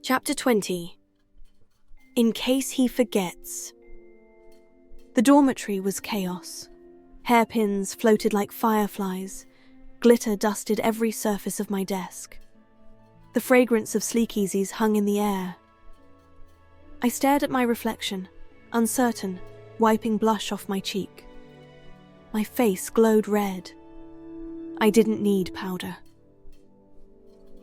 Chapter 20. In case he forgets. The dormitory was chaos. Hairpins floated like fireflies. Glitter dusted every surface of my desk. The fragrance of sleekeasies hung in the air. I stared at my reflection, uncertain, wiping blush off my cheek. My face glowed red. I didn't need powder.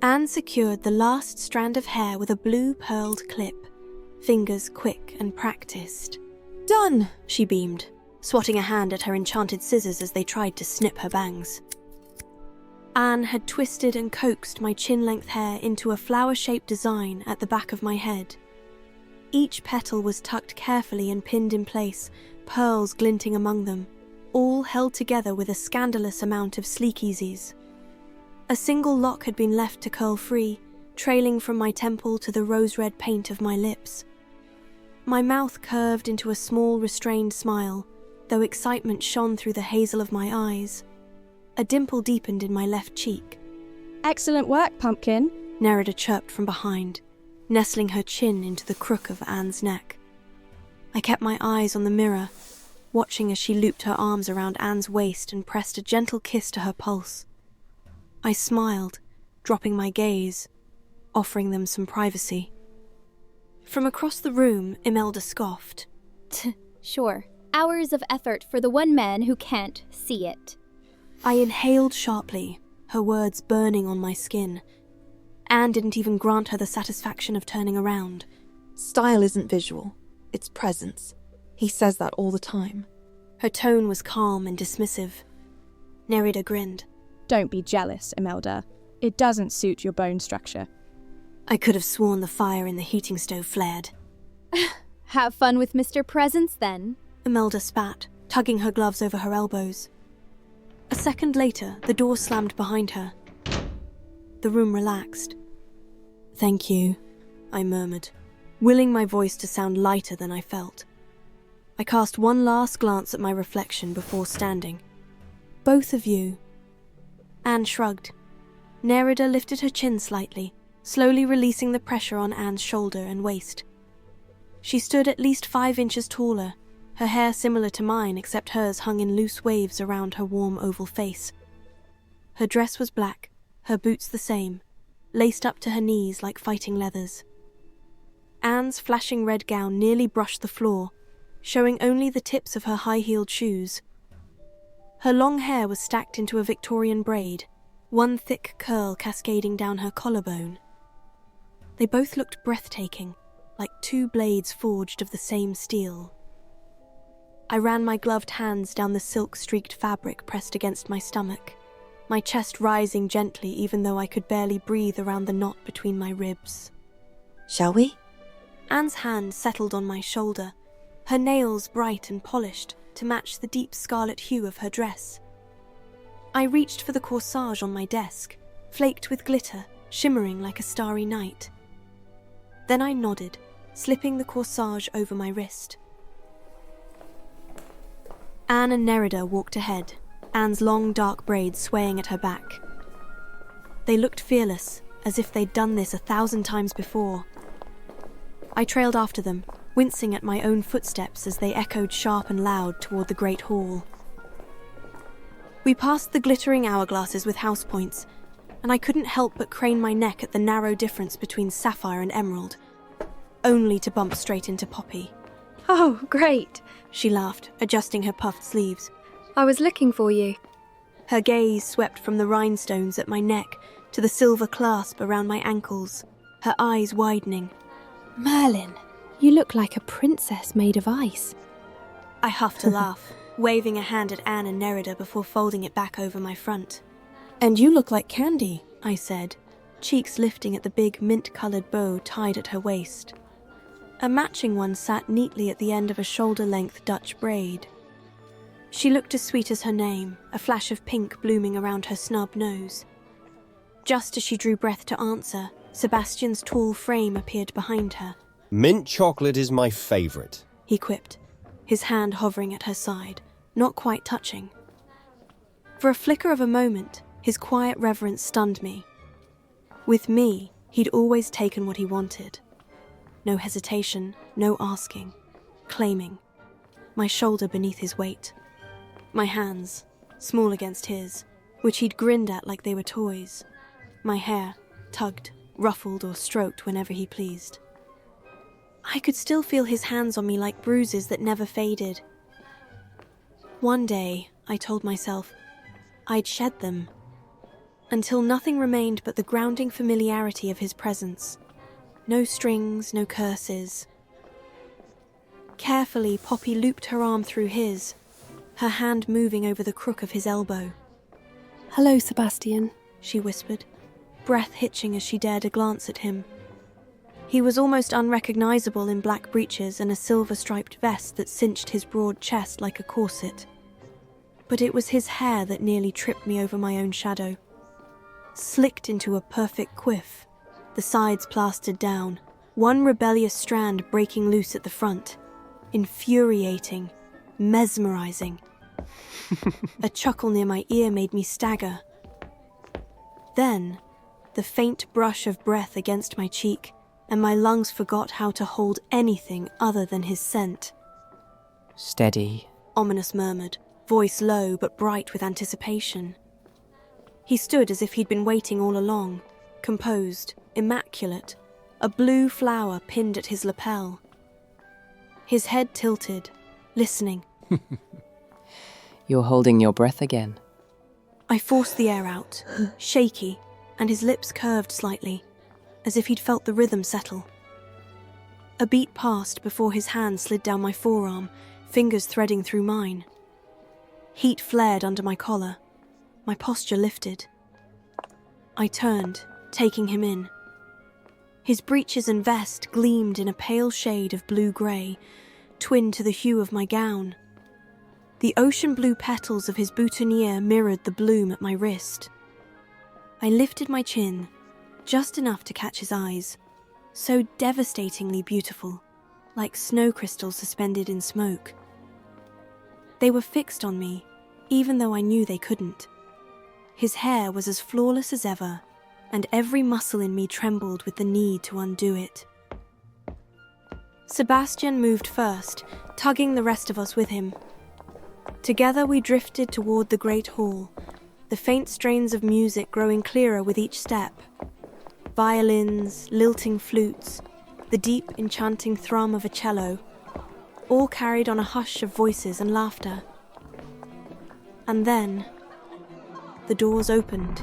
Anne secured the last strand of hair with a blue pearled clip, fingers quick and practiced. "Done!" she beamed, swatting a hand at her enchanted scissors as they tried to snip her bangs. Anne had twisted and coaxed my chin-length hair into a flower-shaped design at the back of my head. Each petal was tucked carefully and pinned in place, pearls glinting among them, all held together with a scandalous amount of sleekeasies. A single lock had been left to curl free, trailing from my temple to the rose-red paint of my lips. My mouth curved into a small, restrained smile, though excitement shone through the hazel of my eyes. A dimple deepened in my left cheek. "Excellent work, Pumpkin," Nerida chirped from behind, nestling her chin into the crook of Anne's neck. I kept my eyes on the mirror, watching as she looped her arms around Anne's waist and pressed a gentle kiss to her pulse. I smiled, dropping my gaze, offering them some privacy. From across the room, Imelda scoffed. Sure. Hours of effort for the one man who can't see it. I inhaled sharply, her words burning on my skin. Anne didn't even grant her the satisfaction of turning around. "Style isn't visual, it's presence. He says that all the time." Her tone was calm and dismissive. Nerida grinned. "Don't be jealous, Imelda. It doesn't suit your bone structure." I could have sworn the fire in the heating stove flared. Have fun with Mr. Presence, then. Imelda spat, tugging her gloves over her elbows. A second later, the door slammed behind her. The room relaxed. "Thank you," I murmured, willing my voice to sound lighter than I felt. I cast one last glance at my reflection before standing. "Both of you." Anne shrugged. Nerida lifted her chin slightly, slowly releasing the pressure on Anne's shoulder and waist. She stood at least 5 inches taller, her hair similar to mine except hers hung in loose waves around her warm oval face. Her dress was black, her boots the same, laced up to her knees like fighting leathers. Anne's flashing red gown nearly brushed the floor, showing only the tips of her high-heeled shoes. Her long hair was stacked into a Victorian braid, one thick curl cascading down her collarbone. They both looked breathtaking, like 2 blades forged of the same steel. I ran my gloved hands down the silk-streaked fabric pressed against my stomach, my chest rising gently even though I could barely breathe around the knot between my ribs. "Shall we?" Anne's hand settled on my shoulder, her nails bright and polished to match the deep scarlet hue of her dress. I reached for the corsage on my desk, flaked with glitter, shimmering like a starry night. Then I nodded, slipping the corsage over my wrist. Anne and Nerida walked ahead, Anne's long dark braids swaying at her back. They looked fearless, as if they'd done this 1,000 times before. I trailed after them, wincing at my own footsteps as they echoed sharp and loud toward the great hall. We passed the glittering hourglasses with house points, and I couldn't help but crane my neck at the narrow difference between sapphire and emerald, only to bump straight into Poppy. "Oh, great," she laughed, adjusting her puffed sleeves. "I was looking for you." Her gaze swept from the rhinestones at my neck to the silver clasp around my ankles, her eyes widening. "Merlin, you look like a princess made of ice." I huffed a laugh, waving a hand at Anne and Nerida before folding it back over my front. "And you look like candy," I said, cheeks lifting at the big mint-coloured bow tied at her waist. A matching one sat neatly at the end of a shoulder-length Dutch braid. She looked as sweet as her name, a flash of pink blooming around her snub nose. Just as she drew breath to answer, Sebastian's tall frame appeared behind her. "Mint chocolate is my favourite," he quipped, his hand hovering at her side, not quite touching. For a flicker of a moment, his quiet reverence stunned me. With me, He'd always taken what he wanted. No hesitation, no asking, claiming. My shoulder beneath his weight. My hands, small against his, which he'd grinned at like they were toys. My hair, tugged, ruffled or stroked whenever he pleased. I could still feel his hands on me like bruises that never faded. One day, I told myself, I'd shed them, until nothing remained but the grounding familiarity of his presence. No strings, no curses. Carefully, Poppy looped her arm through his, her hand moving over the crook of his elbow. Hello, Sebastian, she whispered, breath hitching as she dared a glance at him. He was almost unrecognizable in black breeches and a silver-striped vest that cinched his broad chest like a corset. But it was his hair that nearly tripped me over my own shadow. Slicked into a perfect quiff, the sides plastered down, one rebellious strand breaking loose at the front. Infuriating, mesmerizing. A chuckle near my ear made me stagger. Then, the faint brush of breath against my cheek, and my lungs forgot how to hold anything other than his scent. Steady, Ominous murmured, voice low but bright with anticipation. He stood as if he'd been waiting all along, composed, immaculate, a blue flower pinned at his lapel. His head tilted, listening. You're holding your breath again. I forced the air out, shaky, and his lips curved slightly, as if he'd felt the rhythm settle. A beat passed before his hand slid down my forearm, fingers threading through mine. Heat flared under my collar. My posture lifted. I turned, taking him in. His breeches and vest gleamed in a pale shade of blue-grey, twin to the hue of my gown. The ocean blue petals of his boutonniere mirrored the bloom at my wrist. I lifted my chin, just enough to catch his eyes, so devastatingly beautiful, like snow crystals suspended in smoke. They were fixed on me, even though I knew they couldn't. His hair was as flawless as ever, and every muscle in me trembled with the need to undo it. Sebastian moved first, tugging the rest of us with him. Together we drifted toward the great hall, the faint strains of music growing clearer with each step. Violins, lilting flutes, the deep, enchanting thrum of a cello, all carried on a hush of voices and laughter. And then, the doors opened.